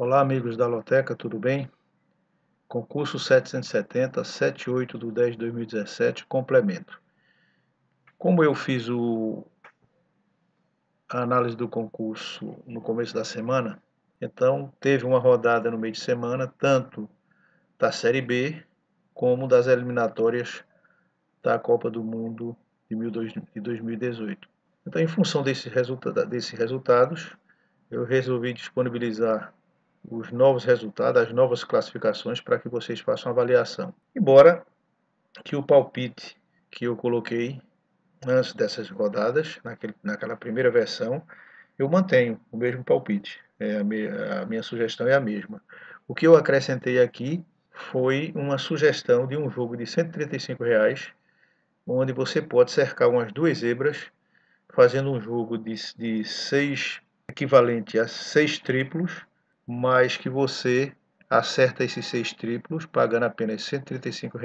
Olá, amigos da Loteca, tudo bem? Concurso 770, 78 do 10 de 2017, complemento. Como eu fiz a análise do concurso no começo da semana, então teve uma rodada no meio de semana, tanto da Série B, como das eliminatórias da Copa do Mundo de 2018. Então, em função desses resultados, eu resolvi disponibilizar os novos resultados, as novas classificações para que vocês façam avaliação. Embora que o palpite que eu coloquei antes dessas rodadas, naquela primeira versão, eu mantenho o mesmo palpite. A minha sugestão é a mesma. O que eu acrescentei aqui foi uma sugestão de um jogo de R$ 135, onde você pode cercar umas duas zebras, fazendo um jogo de 6, equivalente a 6 triplos, mas que você acerta esses 6 triplos, pagando apenas R$ 135,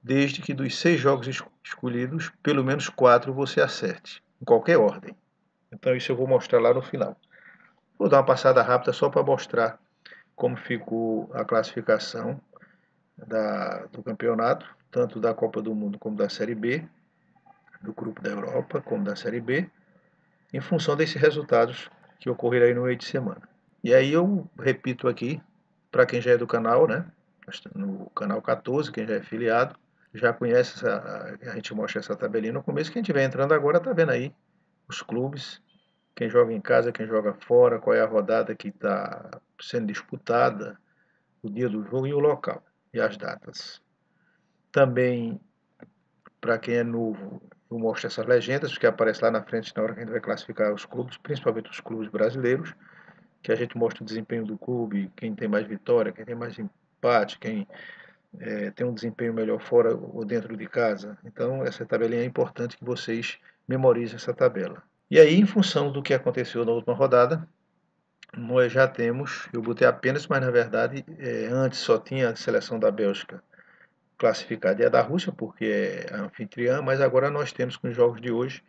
desde que dos 6 jogos escolhidos, pelo menos 4 você acerte, em qualquer ordem. Então isso eu vou mostrar lá no final. Vou dar uma passada rápida só para mostrar como ficou a classificação do campeonato, tanto da Copa do Mundo como da Série B, do Grupo da Europa, como da Série B, em função desses resultados que ocorreram aí no meio de semana. E aí eu repito aqui, para quem já é do canal, né? No canal 14, quem já é afiliado, já conhece, a gente mostra essa tabelinha no começo. Quem estiver entrando agora está vendo aí os clubes, quem joga em casa, quem joga fora, qual é a rodada que está sendo disputada, o dia do jogo e o local, e as datas. Também, para quem é novo, eu mostro essas legendas que aparecem lá na frente na hora que a gente vai classificar os clubes, principalmente os clubes brasileiros, que a gente mostra o desempenho do clube, quem tem mais vitória, quem tem mais empate, quem tem um desempenho melhor fora ou dentro de casa. Então, essa tabelinha é importante que vocês memorizem essa tabela. E aí, em função do que aconteceu na última rodada, nós já temos, eu botei apenas, mas na verdade, antes só tinha a seleção da Bélgica classificada e a da Rússia, porque é a anfitriã, mas agora nós temos, com os jogos de hoje,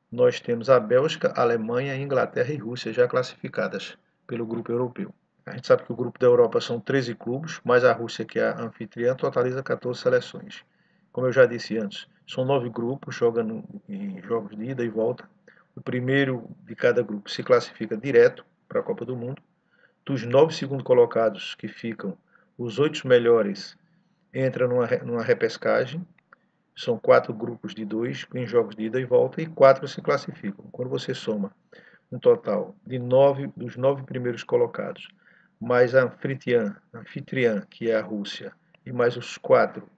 nós temos a Bélgica, a Alemanha, Inglaterra e Rússia já classificadas pelo grupo europeu. A gente sabe que o grupo da Europa são 13 clubes, mas a Rússia, que é a anfitriã, totaliza 14 seleções. Como eu já disse antes, são 9 grupos, jogando em jogos de ida e volta. O primeiro de cada grupo se classifica direto para a Copa do Mundo. Dos 9 segundos colocados que ficam, os 8 melhores entram numa repescagem. São 4 grupos de 2 em jogos de ida e volta e 4 se classificam. Quando você soma um total de 9 dos 9 primeiros colocados, mais a anfitriã, que é a Rússia, e mais os 4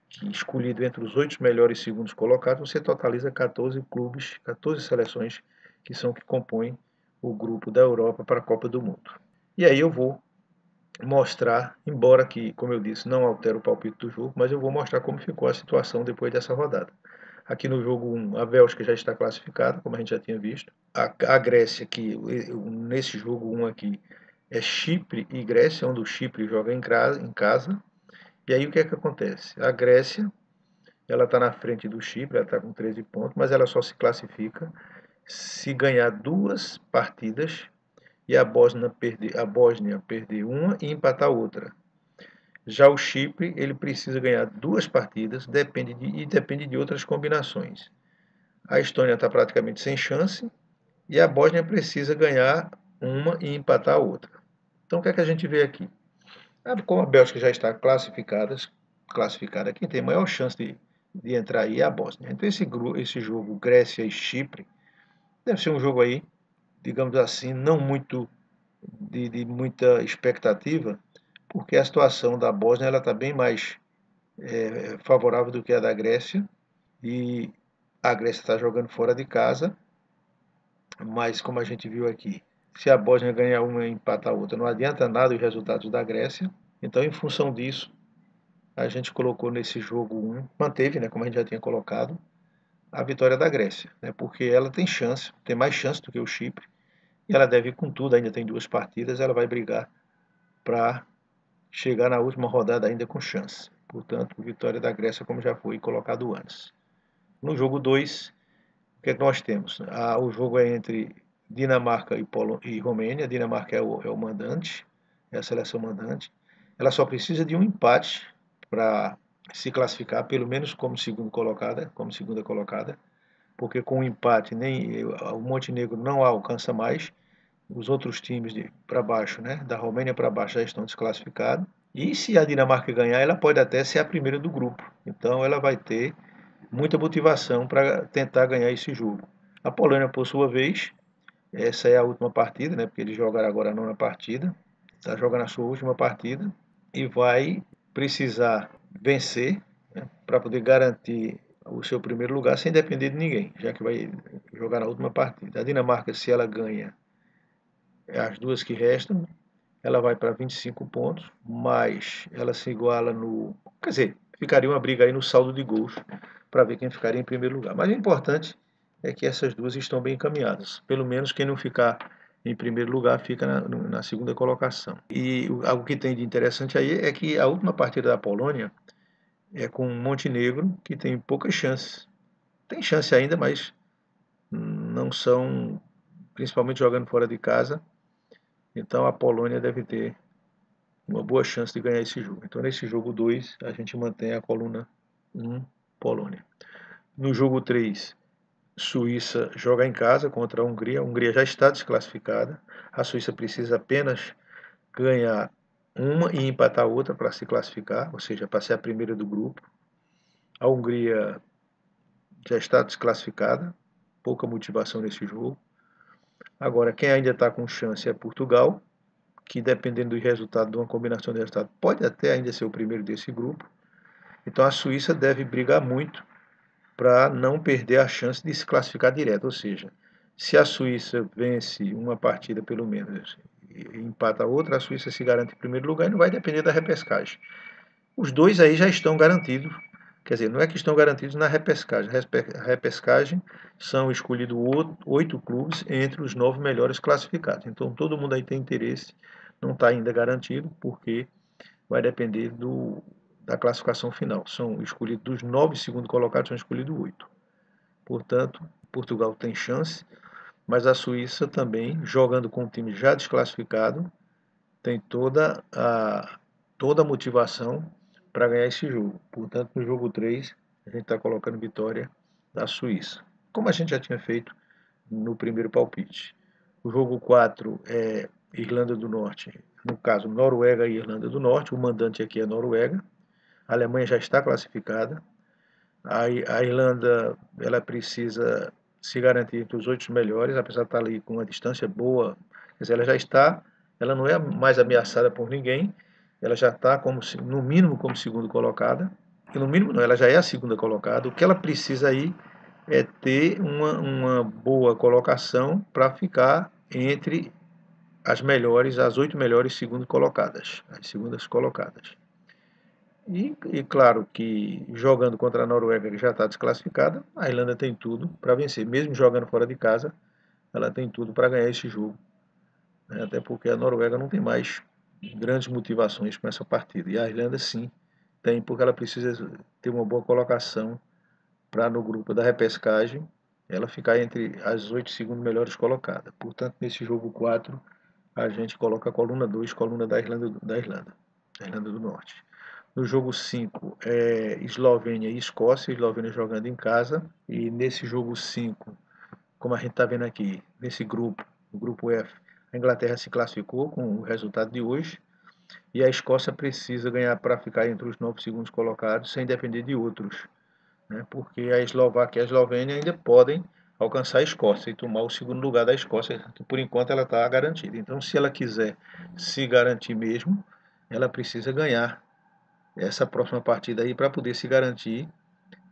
que escolhido entre os 8 melhores segundos colocados, você totaliza 14 clubes, 14 seleções que são que compõem o grupo da Europa para a Copa do Mundo. E aí eu vou mostrar, embora que, como eu disse, não altere o palpite do jogo, mas eu vou mostrar como ficou a situação depois dessa rodada. Aqui no jogo 1, a Bélgica já está classificada, como a gente já tinha visto. A Grécia, que nesse jogo 1 aqui, é Chipre e Grécia, onde o Chipre joga em casa. E aí o que é que acontece? A Grécia, ela está na frente do Chipre, ela está com 13 pontos, mas ela só se classifica se ganhar 2 partidas e a Bósnia perder uma e empatar outra. Já o Chipre, ele precisa ganhar 2 partidas, depende de outras combinações. A Estônia está praticamente sem chance e a Bósnia precisa ganhar uma e empatar a outra. Então o que é que a gente vê aqui? Como a Bélgica já está classificada, quem tem maior chance de entrar aí é a Bósnia. Então esse jogo Grécia e Chipre deve ser um jogo aí, digamos assim, não muito de muita expectativa, porque a situação da Bósnia ela está bem mais favorável do que a da Grécia, e a Grécia está jogando fora de casa, mas como a gente viu aqui, se a Bósnia ganhar uma e empatar a outra, não adianta nada os resultados da Grécia. Então, em função disso, a gente colocou nesse jogo 1, manteve, né, como a gente já tinha colocado, a vitória da Grécia, né, porque ela tem chance, tem mais chance do que o Chipre, e ela deve ir com tudo, ainda tem 2 partidas, ela vai brigar para chegar na última rodada ainda com chance. Portanto, vitória da Grécia, como já foi colocado antes. No jogo 2, o que é que nós temos? O jogo é entre Dinamarca e Romênia. A Dinamarca é o mandante. é a seleção mandante. Ela só precisa de um empate para se classificar, pelo menos como segunda colocada, porque com o empate nem o Montenegro não alcança mais. Os outros times para baixo, né, da Romênia para baixo já estão desclassificados. E se a Dinamarca ganhar, ela pode até ser a primeira do grupo. Então ela vai ter muita motivação para tentar ganhar esse jogo. A Polônia, por sua vez, essa é a última partida, né, porque eles jogaram agora a nona partida, está jogando a sua última partida e vai precisar vencer, né, para poder garantir o seu primeiro lugar sem depender de ninguém, já que vai jogar na última partida. A Dinamarca, se ela ganha as duas que restam, ela vai para 25 pontos, mas ela se iguala no. Quer dizer, ficaria uma briga aí no saldo de gols para ver quem ficaria em primeiro lugar. Mas o importante é que essas duas estão bem encaminhadas. Pelo menos quem não ficar em primeiro lugar fica na segunda colocação. E algo que tem de interessante aí é que a última partida da Polônia é com Montenegro, que tem poucas chances. Tem chance ainda, mas não são, principalmente jogando fora de casa. Então a Polônia deve ter uma boa chance de ganhar esse jogo. Então nesse jogo 2 a gente mantém a coluna 1 Polônia. No jogo 3, Suíça joga em casa contra a Hungria. A Hungria já está desclassificada. A Suíça precisa apenas ganhar uma e empatar outra para se classificar, ou seja, para ser a primeira do grupo. A Hungria já está desclassificada, pouca motivação nesse jogo. Agora, quem ainda está com chance é Portugal, que dependendo do resultado, de uma combinação de resultados, pode até ainda ser o primeiro desse grupo. Então a Suíça deve brigar muito para não perder a chance de se classificar direto, ou seja, se a Suíça vence uma partida pelo menos e empata a outra, a Suíça se garante em primeiro lugar e não vai depender da repescagem. Os dois aí já estão garantidos, quer dizer, não é que estão garantidos na repescagem. A repescagem são escolhidos 8 clubes entre os 9 melhores classificados. Então todo mundo aí tem interesse, não está ainda garantido, porque vai depender da classificação final. São escolhidos dos 9 segundos colocados, são escolhidos 8. Portanto, Portugal tem chance, mas a Suíça também, jogando com um time já desclassificado, tem toda a motivação para ganhar esse jogo. Portanto, no jogo 3, a gente está colocando vitória da Suíça, como a gente já tinha feito no primeiro palpite. O jogo 4 é Irlanda do Norte, no caso, Noruega e Irlanda do Norte. O mandante aqui é Noruega. A Alemanha já está classificada. A Irlanda, ela precisa se garantir entre os 8 melhores, apesar de estar ali com uma distância boa. Quer dizer, ela não é mais ameaçada por ninguém. Ela já está no mínimo como segundo colocada. E no mínimo não, ela já é a segunda colocada. O que ela precisa aí é ter uma boa colocação para ficar entre as 8 melhores segundas colocadas, as segundas colocadas. E claro que jogando contra a Noruega, que já está desclassificada, a Irlanda tem tudo para vencer. Mesmo jogando fora de casa, ela tem tudo para ganhar esse jogo, né? Até porque a Noruega não tem mais grandes motivações com essa partida. E a Irlanda sim tem, porque ela precisa ter uma boa colocação para no grupo da repescagem ela ficar entre as 8 segundas melhores colocadas. Portanto, nesse jogo 4, a gente coloca a coluna 2, coluna da Irlanda do Norte. No jogo 5 é Eslovênia e Escócia, Eslovênia jogando em casa. E nesse jogo 5, como a gente está vendo aqui, nesse grupo, o grupo F, a Inglaterra se classificou com o resultado de hoje. E a Escócia precisa ganhar para ficar entre os 9 segundos colocados, sem depender de outros, né? Porque a Eslováquia e a Eslovênia ainda podem alcançar a Escócia e tomar o segundo lugar da Escócia, que por enquanto ela está garantida. Então, se ela quiser se garantir mesmo, ela precisa ganhar essa próxima partida aí para poder se garantir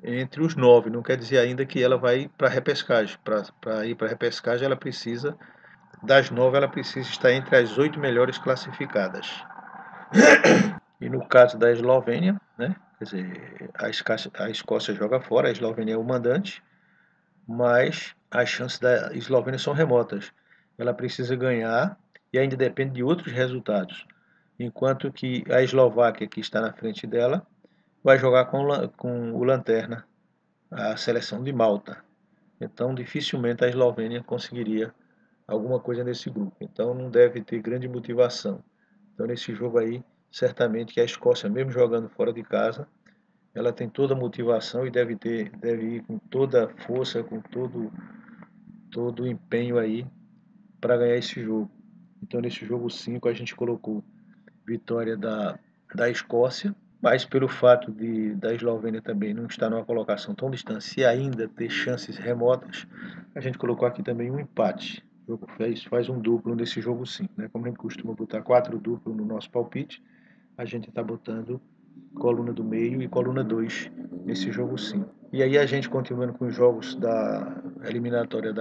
entre os 9. Não quer dizer ainda que ela vai para a repescagem. Para ir para a repescagem, ela precisa, das 9, ela precisa estar entre as 8 melhores classificadas. E no caso da Eslovênia, né, quer dizer, a Escócia joga fora, a Eslovênia é o mandante, mas as chances da Eslovênia são remotas. Ela precisa ganhar e ainda depende de outros resultados. Enquanto que a Eslováquia, que está na frente dela, vai jogar com o Lanterna, a seleção de Malta. Então, dificilmente a Eslovênia conseguiria alguma coisa nesse grupo. Então, não deve ter grande motivação. Então, nesse jogo aí, certamente que a Escócia, mesmo jogando fora de casa, ela tem toda a motivação e deve ir com toda a força, com todo o empenho aí para ganhar esse jogo. Então, nesse jogo 5 a gente colocou vitória da Escócia, mas pelo fato da Eslovênia também não estar numa colocação tão distante e ainda ter chances remotas, a gente colocou aqui também um empate. O jogo faz um duplo nesse jogo 5, né? Como a gente costuma botar 4 duplos no nosso palpite, a gente está botando coluna do meio e coluna 2 nesse jogo 5. E aí a gente continuando com os jogos da eliminatória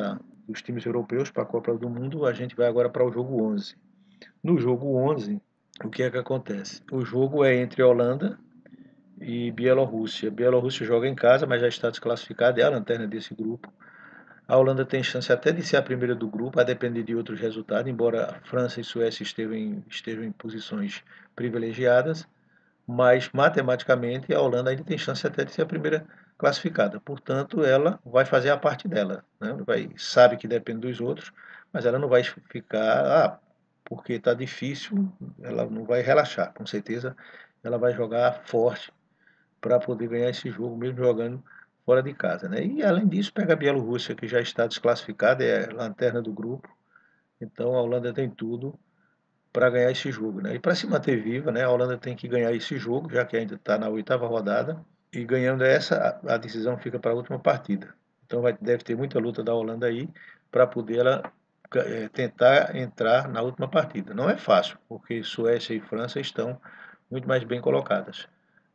dos times europeus para a Copa do Mundo, a gente vai agora para o jogo 11. No jogo 11, o que é que acontece? O jogo é entre Holanda e Bielorrússia. Bielorrússia joga em casa, mas já está desclassificada, é a lanterna desse grupo. A Holanda tem chance até de ser a primeira do grupo, a depender de outros resultados, embora França e Suécia estejam em posições privilegiadas, mas matematicamente a Holanda ainda tem chance até de ser a primeira classificada. Portanto, ela vai fazer a parte dela, né? Sabe que depende dos outros, mas ela não vai ficar, porque está difícil, ela não vai relaxar, com certeza ela vai jogar forte para poder ganhar esse jogo, mesmo jogando fora de casa, né? E além disso, pega a Bielorrússia, que já está desclassificada, é a lanterna do grupo, então a Holanda tem tudo para ganhar esse jogo, né? E para se manter viva, né, a Holanda tem que ganhar esse jogo, já que ainda está na oitava rodada, e ganhando essa, a decisão fica para a última partida. Então deve ter muita luta da Holanda aí para poder ela tentar entrar na última partida. Não é fácil, porque Suécia e França estão muito mais bem colocadas,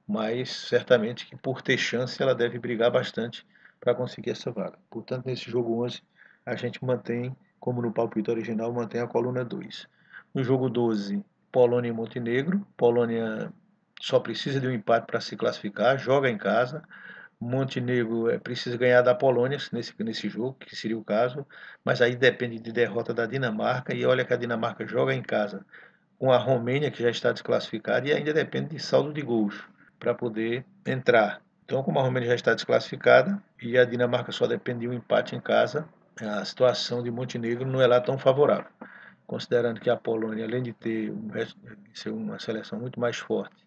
mas certamente que por ter chance ela deve brigar bastante para conseguir essa vaga. Portanto, nesse jogo 11 a gente mantém, como no palpite original, mantém a coluna 2. No jogo 12, Polônia e Montenegro. Polônia só precisa de um empate para se classificar, joga em casa. Montenegro precisa ganhar da Polônia nesse jogo, que seria o caso, mas aí depende de derrota da Dinamarca, e olha que a Dinamarca joga em casa com a Romênia, que já está desclassificada, e ainda depende de saldo de gols para poder entrar. Então, como a Romênia já está desclassificada e a Dinamarca só depende de um empate em casa, a situação de Montenegro não é lá tão favorável. Considerando que a Polônia, além de ser uma seleção muito mais forte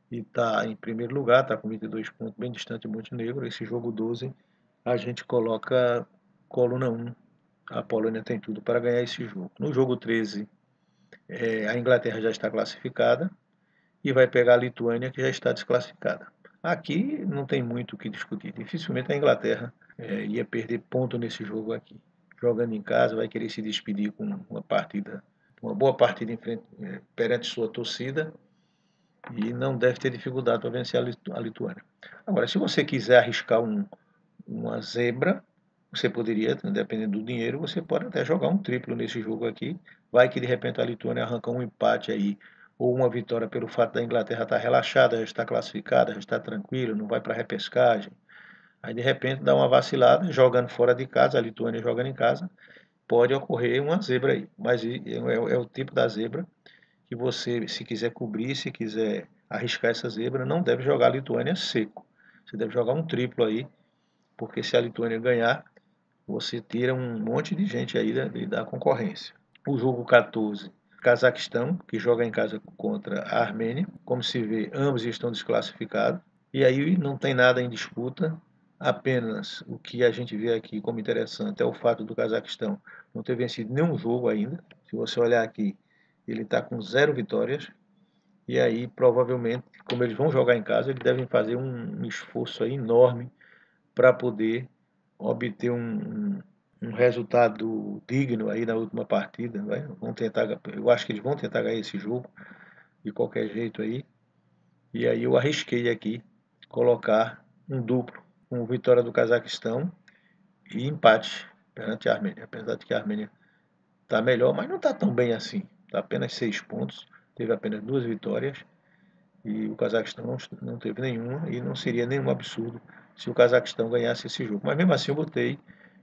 e está em primeiro lugar, está com 22 pontos, bem distante de Montenegro, esse jogo 12 a gente coloca coluna 1. A Polônia tem tudo para ganhar esse jogo. No jogo 13, a Inglaterra já está classificada e vai pegar a Lituânia, que já está desclassificada. Aqui não tem muito o que discutir. Dificilmente a Inglaterra ia perder ponto nesse jogo aqui. Jogando em casa, vai querer se despedir com uma boa partida perante sua torcida, e não deve ter dificuldade para vencer a Lituânia. Agora, se você quiser arriscar uma zebra, você poderia, dependendo do dinheiro, você pode até jogar um triplo nesse jogo aqui. Vai que de repente a Lituânia arranca um empate aí, ou uma vitória pelo fato da Inglaterra estar relaxada, já está classificada, já está tranquila, não vai para a repescagem. Aí de repente dá uma vacilada, jogando fora de casa, a Lituânia jogando em casa, pode ocorrer uma zebra aí. Mas é o tipo da zebra que você, se quiser cobrir, se quiser arriscar essa zebra, não deve jogar a Lituânia seco. Você deve jogar um triplo aí, porque se a Lituânia ganhar, você tira um monte de gente aí da concorrência. O jogo 14, Cazaquistão, que joga em casa contra a Armênia. Como se vê, ambos estão desclassificados. E aí não tem nada em disputa, apenas o que a gente vê aqui como interessante é o fato do Cazaquistão não ter vencido nenhum jogo ainda. Se você olhar aqui, ele está com 0 vitórias. E aí, provavelmente, como eles vão jogar em casa, eles devem fazer um esforço aí enorme para poder obter um resultado digno aí na última partida. Né? Eu acho que eles vão tentar ganhar esse jogo de qualquer jeito aí. E aí eu arrisquei aqui colocar um duplo com vitória do Cazaquistão e empate perante a Armênia. Apesar de que a Armênia está melhor, mas não está tão bem assim. Está apenas 6 pontos, teve apenas 2 vitórias. E o Cazaquistão não teve nenhuma, e não seria nenhum absurdo se o Cazaquistão ganhasse esse jogo. Mas mesmo assim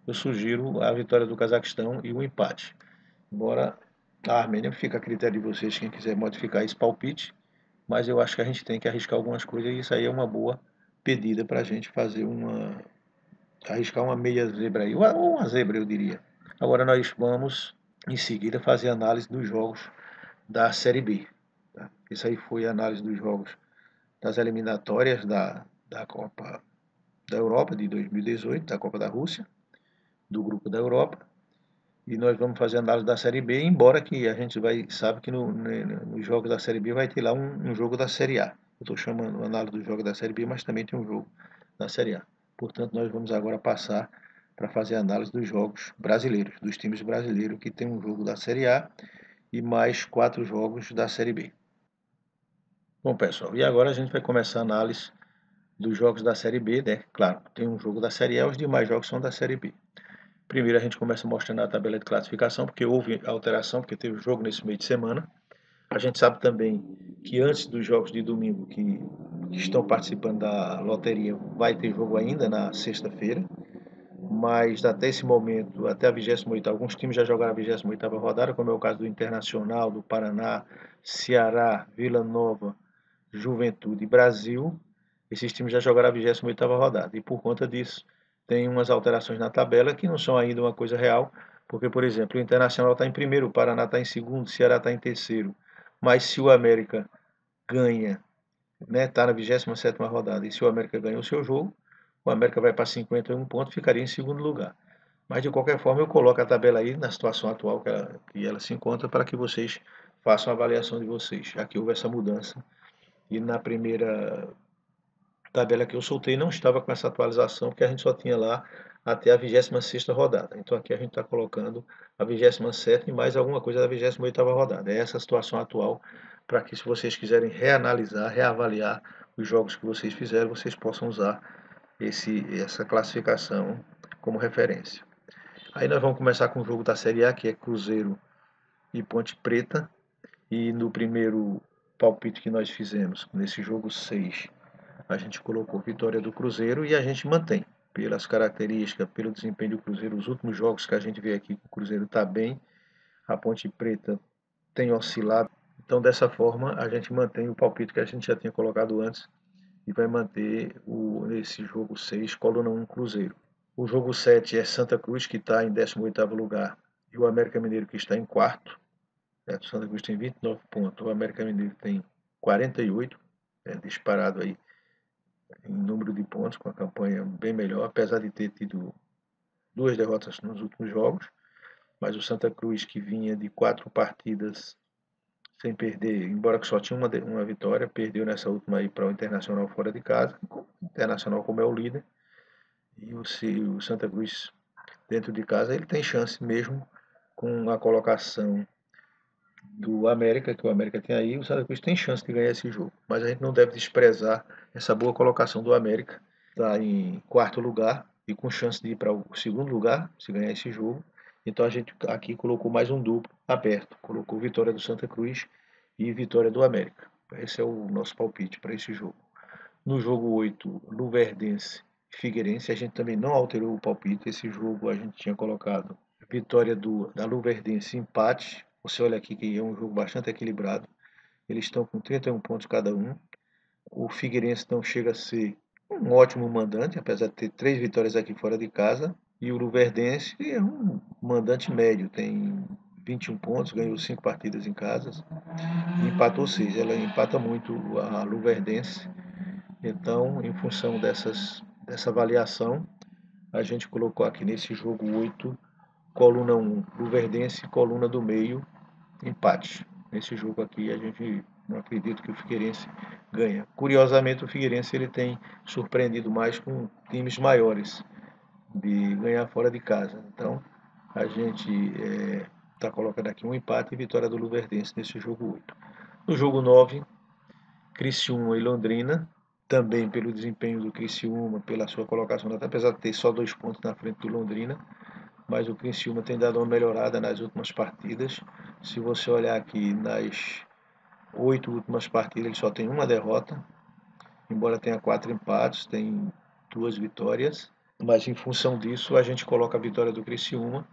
eu sugiro a vitória do Cazaquistão e o empate. Embora a Armênia fica a critério de vocês, quem quiser modificar esse palpite, mas eu acho que a gente tem que arriscar algumas coisas, e isso aí é uma boa pedida para a gente arriscar uma meia zebra aí, ou uma zebra eu diria. Agora nós vamos em seguida fazer análise dos jogos da Série B. Isso aí foi a análise dos jogos das eliminatórias da Copa da Europa de 2018, da Copa da Rússia, do grupo da Europa. E nós vamos fazer análise da Série B, embora que a gente sabe que nos jogos da Série B vai ter lá um jogo da Série A. Eu estou chamando análise do jogo da Série B, mas também tem um jogo da Série A. Portanto, nós vamos agora passar para fazer análise dos jogos brasileiros, dos times brasileiros que tem um jogo da Série A e mais 4 jogos da Série B. Bom, pessoal, e agora a gente vai começar a análise dos jogos da Série B, né? Claro, tem um jogo da Série A, os demais jogos são da Série B. Primeiro a gente começa mostrando a tabela de classificação, porque houve alteração, porque teve jogo nesse meio de semana. A gente sabe também que antes dos jogos de domingo que estão participando da loteria, vai ter jogo ainda na sexta-feira, mas até esse momento, até a 28ª, alguns times já jogaram a 28ª rodada, como é o caso do Internacional, do Paraná, Ceará, Vila Nova, Juventude e Brasil. Esses times já jogaram a 28ª rodada, e por conta disso tem umas alterações na tabela que não são ainda uma coisa real, porque, por exemplo, o Internacional está em primeiro, o Paraná está em segundo, o Ceará está em terceiro, mas se o América ganha, né, está na 27ª rodada, e se o América ganha o seu jogo, o América vai para 51 pontos, ficaria em segundo lugar. Mas de qualquer forma eu coloco a tabela aí na situação atual que ela se encontra para que vocês façam a avaliação de vocês. Aqui houve essa mudança e na primeira tabela que eu soltei não estava com essa atualização, porque a gente só tinha lá até a 26ª rodada. Então aqui a gente está colocando a 27ª e mais alguma coisa da 28ª rodada. É essa a situação atual, para que se vocês quiserem reanalisar, reavaliar os jogos que vocês fizeram, vocês possam usar essa classificação como referência. Aí nós vamos começar com o jogo da Série A, que é Cruzeiro e Ponte Preta. E no primeiro palpite que nós fizemos, nesse jogo 6, a gente colocou vitória do Cruzeiro e a gente mantém. Pelas características, pelo desempenho do Cruzeiro, os últimos jogos que a gente vê aqui, o Cruzeiro está bem, a Ponte Preta tem oscilado. Então, dessa forma, a gente mantém o palpite que a gente já tinha colocado antes e vai manter nesse jogo 6, coluna 1, Cruzeiro. O jogo 7 é Santa Cruz, que está em 18º lugar, e o América Mineiro, que está em quarto. O Santa Cruz tem 29 pontos, o América Mineiro tem 48, disparado aí em número de pontos, com a campanha bem melhor, apesar de ter tido 2 derrotas nos últimos jogos. Mas o Santa Cruz, que vinha de 4 partidas sem perder, embora que só tinha uma vitória, perdeu nessa última aí para o Internacional fora de casa. O Internacional, como é o líder, e o Santa Cruz dentro de casa, ele tem chance mesmo com a colocação do América, que o América tem aí, o Santa Cruz tem chance de ganhar esse jogo. Mas a gente não deve desprezar essa boa colocação do América, está em quarto lugar e com chance de ir para o segundo lugar, se ganhar esse jogo. Então a gente aqui colocou mais um duplo aberto, colocou vitória do Santa Cruz e vitória do América. Esse é o nosso palpite para esse jogo. No jogo 8, Luverdense e Figueirense, a gente também não alterou o palpite. Esse jogo a gente tinha colocado vitória da Luverdense, empate. Você olha aqui que é um jogo bastante equilibrado. Eles estão com 31 pontos cada um. O Figueirense não chega a ser um ótimo mandante, apesar de ter 3 vitórias aqui fora de casa. E o Luverdense é um mandante médio, tem 21 pontos, ganhou 5 partidas em casa e empatou 6. Ela empata muito a Luverdense. Então, em função dessa avaliação, a gente colocou aqui nesse jogo 8, coluna 1, Luverdense, coluna do meio, empate. Nesse jogo aqui, a gente não acredita que o Figueirense ganha. Curiosamente, o Figueirense ele tem surpreendido mais com times maiores de ganhar fora de casa. Então, a gente está colocando aqui um empate e vitória do Luverdense nesse jogo 8. No jogo 9, Criciúma e Londrina, também pelo desempenho do Criciúma, pela sua colocação, apesar de ter só 2 pontos na frente do Londrina, mas o Criciúma tem dado uma melhorada nas últimas partidas. Se você olhar aqui nas 8 últimas partidas, ele só tem uma derrota, embora tenha 4 empates, tem 2 vitórias, mas em função disso a gente coloca a vitória do Criciúma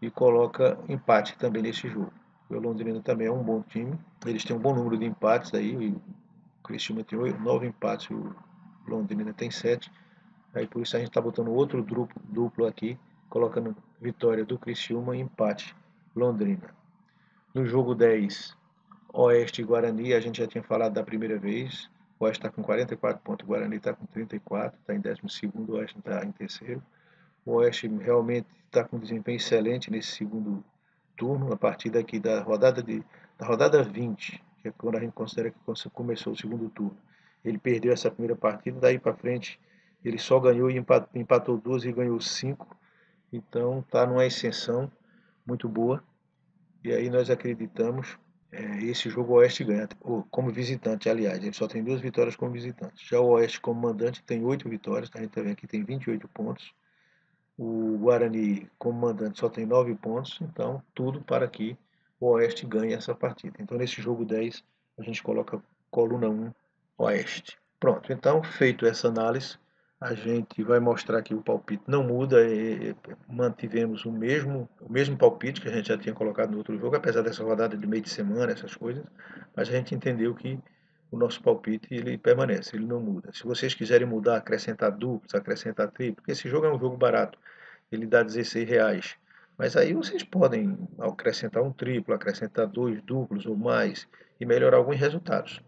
e coloca empate também nesse jogo. O Londrina também é um bom time, eles têm um bom número de empates aí, o Criciúma tem 9 empates, o Londrina tem 7. Aí por isso a gente está botando outro duplo aqui, colocando vitória do Criciúma e empate Londrina. No jogo 10, Oeste e Guarani, a gente já tinha falado da primeira vez. O Oeste está com 44 pontos, o Guarani está com 34, está em 12º, o Oeste está em terceiro. O Oeste realmente está com um desempenho excelente nesse segundo turno, a partir daqui da rodada 20, que é quando a gente considera que começou o segundo turno. Ele perdeu essa primeira partida, daí para frente ele só ganhou e empatou 2 e ganhou 5. Então está numa ascensão muito boa. E aí nós acreditamos, esse jogo o Oeste ganha, como visitante, aliás, ele só tem 2 vitórias como visitante. Já o Oeste como mandante tem 8 vitórias, a gente está vendo aqui tem 28 pontos. O Guarani, como mandante, só tem 9 pontos, então tudo para que o Oeste ganhe essa partida. Então, nesse jogo 10, a gente coloca coluna 1, Oeste. Pronto, então, feito essa análise, a gente vai mostrar que o palpite não muda, mantivemos o mesmo palpite que a gente já tinha colocado no outro jogo, apesar dessa rodada de meio de semana, essas coisas, mas a gente entendeu que o nosso palpite ele permanece, ele não muda. Se vocês quiserem mudar, acrescentar duplos, acrescentar triplos, porque esse jogo é um jogo barato, ele dá R$16. Mas aí vocês podem acrescentar um triplo, acrescentar 2 duplos ou mais e melhorar alguns resultados.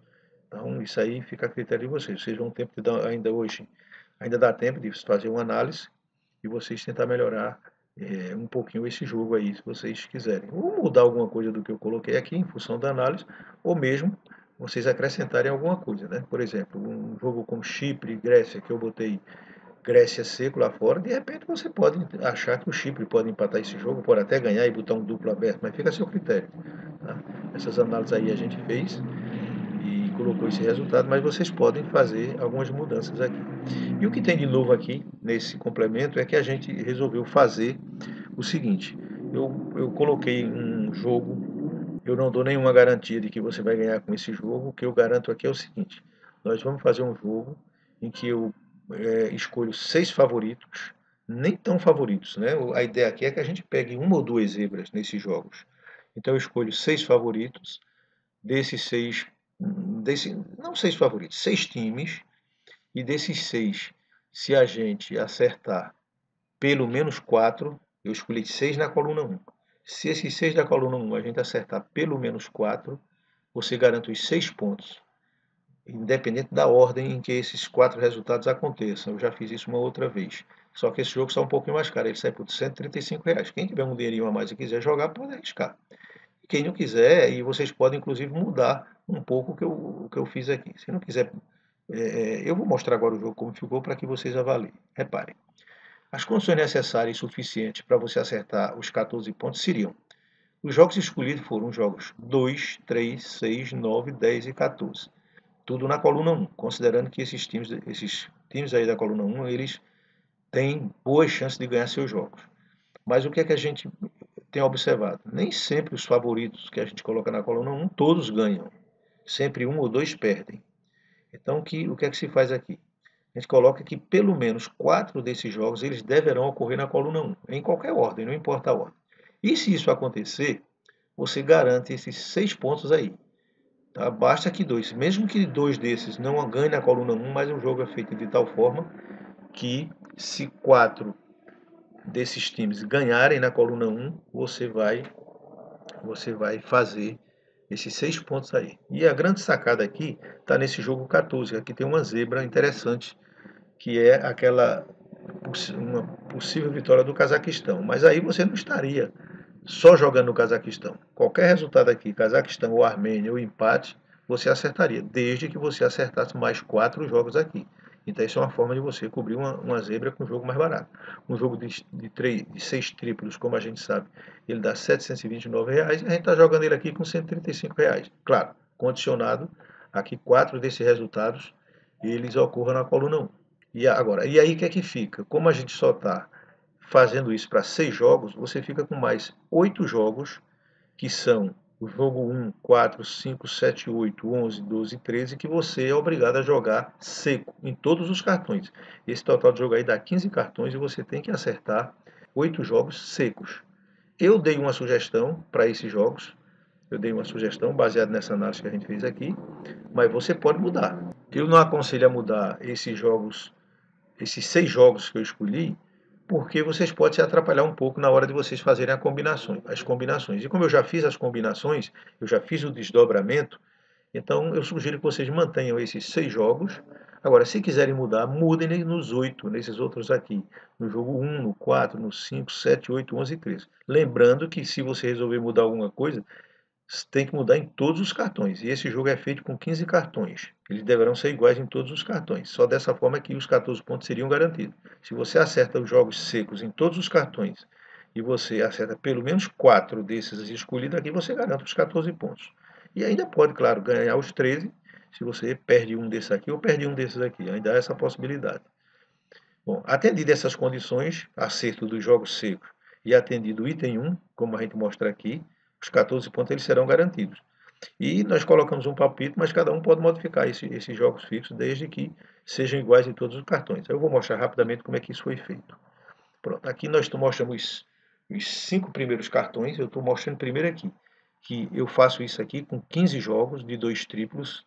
Então isso aí fica a critério de vocês. Vocês vão ter ainda hoje, ainda dá tempo de fazer uma análise e vocês tentar melhorar um pouquinho esse jogo aí, se vocês quiserem. Ou mudar alguma coisa do que eu coloquei aqui em função da análise, ou mesmo vocês acrescentarem alguma coisa, né? Por exemplo, um jogo como Chipre e Grécia, que eu botei Grécia seco lá fora, de repente você pode achar que o Chipre pode empatar esse jogo, pode até ganhar e botar um duplo aberto, mas fica a seu critério. Tá? Essas análises aí a gente fez e colocou esse resultado, mas vocês podem fazer algumas mudanças aqui. E o que tem de novo aqui, nesse complemento, é que a gente resolveu fazer o seguinte, eu coloquei um jogo, eu não dou nenhuma garantia de que você vai ganhar com esse jogo, o que eu garanto aqui é o seguinte, nós vamos fazer um jogo em que eu escolho 6 favoritos, nem tão favoritos, né? A ideia aqui é que a gente pegue uma ou duas zebras nesses jogos. Então eu escolho 6 favoritos, desses 6, não 6 favoritos, 6 times, e desses 6, se a gente acertar pelo menos 4, eu escolhi 6 na coluna 1. Se esses 6 da coluna 1 a gente acertar pelo menos 4, você garante os 6 pontos, independente da ordem em que esses 4 resultados aconteçam. Eu já fiz isso uma outra vez. Só que esse jogo sai um pouquinho mais caro, ele sai por R$135. Quem tiver um dinheirinho a mais e quiser jogar, pode arriscar. Quem não quiser, e vocês podem inclusive mudar um pouco o que eu fiz aqui. Se não quiser, eu vou mostrar agora o jogo como ficou para que vocês avaliem. Reparem. As condições necessárias e suficientes para você acertar os 14 pontos seriam: os jogos escolhidos foram os jogos 2, 3, 6, 9, 10 e 14. Tudo na coluna 1, considerando que esses times aí da coluna 1, eles têm boas chances de ganhar seus jogos. Mas o que é que a gente tem observado? Nem sempre os favoritos que a gente coloca na coluna 1, todos ganham. Sempre um ou dois perdem. Então, o que é que se faz aqui? A gente coloca que pelo menos 4 desses jogos eles deverão ocorrer na coluna 1, em qualquer ordem, não importa a ordem. E se isso acontecer, você garante esses 6 pontos aí. Tá? Basta que 2, mesmo que 2 desses não ganhem na coluna 1, mas o jogo é feito de tal forma que se 4 desses times ganharem na coluna 1, você vai fazer esses 6 pontos aí. E a grande sacada aqui está nesse jogo 14, aqui tem uma zebra interessante, que é uma possível vitória do Cazaquistão. Mas aí você não estaria só jogando no Cazaquistão. Qualquer resultado aqui, Cazaquistão ou Armênia ou empate, você acertaria, desde que você acertasse mais 4 jogos aqui. Então isso é uma forma de você cobrir uma zebra com um jogo mais barato. Um jogo de 6 triplos, como a gente sabe, ele dá R$729 e a gente está jogando ele aqui com R$135. Claro, condicionado a que 4 desses resultados eles ocorram na coluna 1. E aí o que é que fica? Como a gente só está fazendo isso para 6 jogos, você fica com mais 8 jogos, que são o jogo 1, 4, 5, 7, 8, 11, 12 e 13, que você é obrigado a jogar seco em todos os cartões. Esse total de jogo aí dá 15 cartões e você tem que acertar 8 jogos secos. Eu dei uma sugestão para esses jogos, eu dei uma sugestão baseada nessa análise que a gente fez aqui, mas você pode mudar. Eu não aconselho a mudar esses 6 jogos que eu escolhi, porque vocês podem se atrapalhar um pouco na hora de vocês fazerem as combinações. E como eu já fiz as combinações, eu já fiz o desdobramento, então eu sugiro que vocês mantenham esses 6 jogos. Agora, se quiserem mudar, mudem nos 8, nesses outros aqui. No jogo 1, no 4, no 5, 7, 8, 11 e 13. Lembrando que se você resolver mudar alguma coisa, tem que mudar em todos os cartões. E esse jogo é feito com 15 cartões. Eles deverão ser iguais em todos os cartões. Só dessa forma que os 14 pontos seriam garantidos. Se você acerta os jogos secos em todos os cartões e você acerta pelo menos 4 desses escolhidos aqui, você garante os 14 pontos. E ainda pode, claro, ganhar os 13 se você perde um desses aqui ou perde um desses aqui. Ainda há essa possibilidade. Bom, atendido essas condições, acerto dos jogos secos e atendido o item 1, como a gente mostra aqui, os 14 pontos eles serão garantidos. E nós colocamos um palpite, mas cada um pode modificar esses jogos fixos, desde que sejam iguais em todos os cartões. Eu vou mostrar rapidamente como é que isso foi feito. Pronto, aqui nós mostramos os 5 primeiros cartões. Eu estou mostrando primeiro aqui, que eu faço isso aqui com 15 jogos de 2 triplos.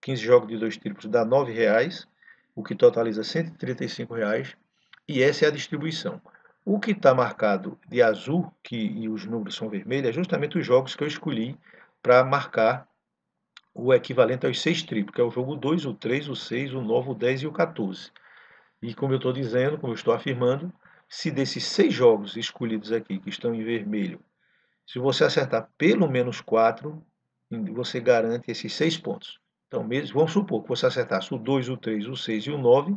15 jogos de 2 triplos dá R$ 9,00, o que totaliza R$ 135,00. E essa é a distribuição. O que está marcado de azul, e os números são vermelhos, é justamente os jogos que eu escolhi para marcar o equivalente aos 6 triplos, que é o jogo 2, o 3, o 6, o 9, o 10 e o 14. E como eu estou dizendo, como eu estou afirmando, se desses 6 jogos escolhidos aqui, que estão em vermelho, se você acertar pelo menos 4, você garante esses 6 pontos. Então, mesmo, vamos supor que você acertasse o 2, o 3, o 6 e o 9,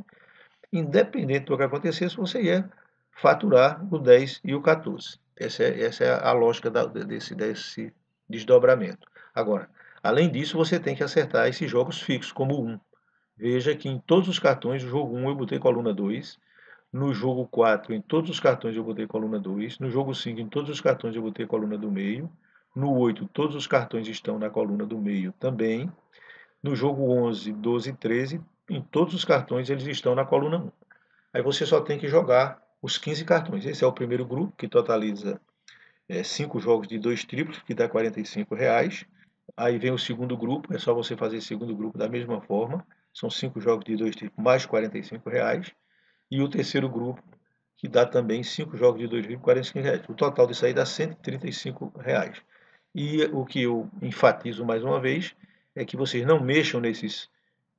independente do que acontecesse, você ia faturar o 10 e o 14. Essa é a lógica desse desdobramento. Agora, além disso, você tem que acertar esses jogos fixos, como o 1. Veja que em todos os cartões, no jogo 1 eu botei coluna 2, no jogo 4 em todos os cartões eu botei coluna 2, no jogo 5 em todos os cartões eu botei coluna do meio, no 8 todos os cartões estão na coluna do meio também, no jogo 11, 12 e 13, em todos os cartões eles estão na coluna 1. Aí você só tem que jogar os 15 cartões. Esse é o primeiro grupo, que totaliza 5 jogos de 2 triplos, que dá R$ 45,00. Aí vem o segundo grupo, é só você fazer esse segundo grupo da mesma forma. São 5 jogos de 2 triplos mais R$ 45,00. E o terceiro grupo, que dá também 5 jogos de 2 triplos, R$ 45,00. O total disso aí dá R$ 135,00. E o que eu enfatizo mais uma vez é que vocês não mexam nesses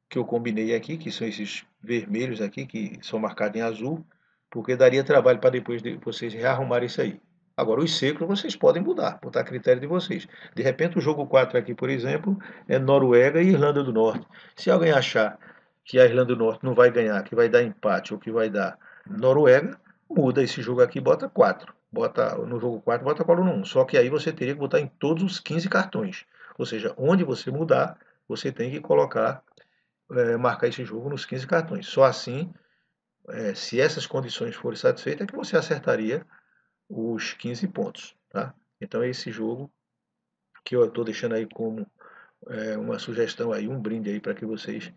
que eu combinei aqui, que são esses vermelhos aqui, que são marcados em azul, porque daria trabalho para depois vocês rearrumarem isso aí. Agora, os secos vocês podem mudar, botar a critério de vocês. De repente, o jogo 4 aqui, por exemplo, é Noruega e Irlanda do Norte. Se alguém achar que a Irlanda do Norte não vai ganhar, que vai dar empate ou que vai dar Noruega, muda esse jogo aqui e bota 4. Bota, no jogo 4, bota a coluna 1. Só que aí você teria que botar em todos os 15 cartões. Ou seja, onde você mudar, você tem que colocar marcar esse jogo nos 15 cartões. Só assim, se essas condições forem satisfeitas, é que você acertaria os 15 pontos. Tá? Então é esse jogo que eu estou deixando aí como uma sugestão aí, um brinde aí para que vocês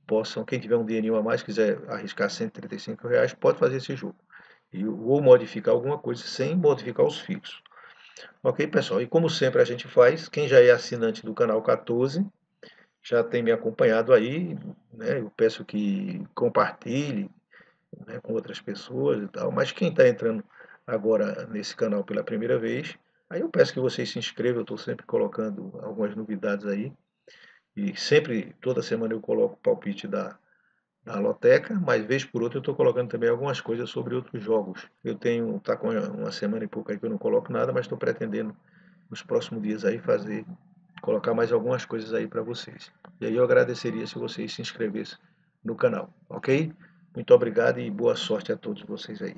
possam, quem tiver um dinheirinho a mais, quiser arriscar R$ 135,00, pode fazer esse jogo. Ou modificar alguma coisa sem modificar os fixos. Ok, pessoal? E como sempre a gente faz, quem já é assinante do canal 14, já tem me acompanhado aí, né? Eu peço que compartilhe, né, com outras pessoas e tal, mas quem está entrando agora nesse canal pela primeira vez, aí eu peço que vocês se inscrevam, eu estou sempre colocando algumas novidades aí, e sempre, toda semana eu coloco o palpite da loteca, mas vez por outra eu estou colocando também algumas coisas sobre outros jogos. Eu tenho, tá com uma semana e pouco aí que eu não coloco nada, mas estou pretendendo nos próximos dias aí colocar mais algumas coisas aí para vocês. E aí eu agradeceria se vocês se inscrevessem no canal, ok? Muito obrigado e boa sorte a todos vocês aí.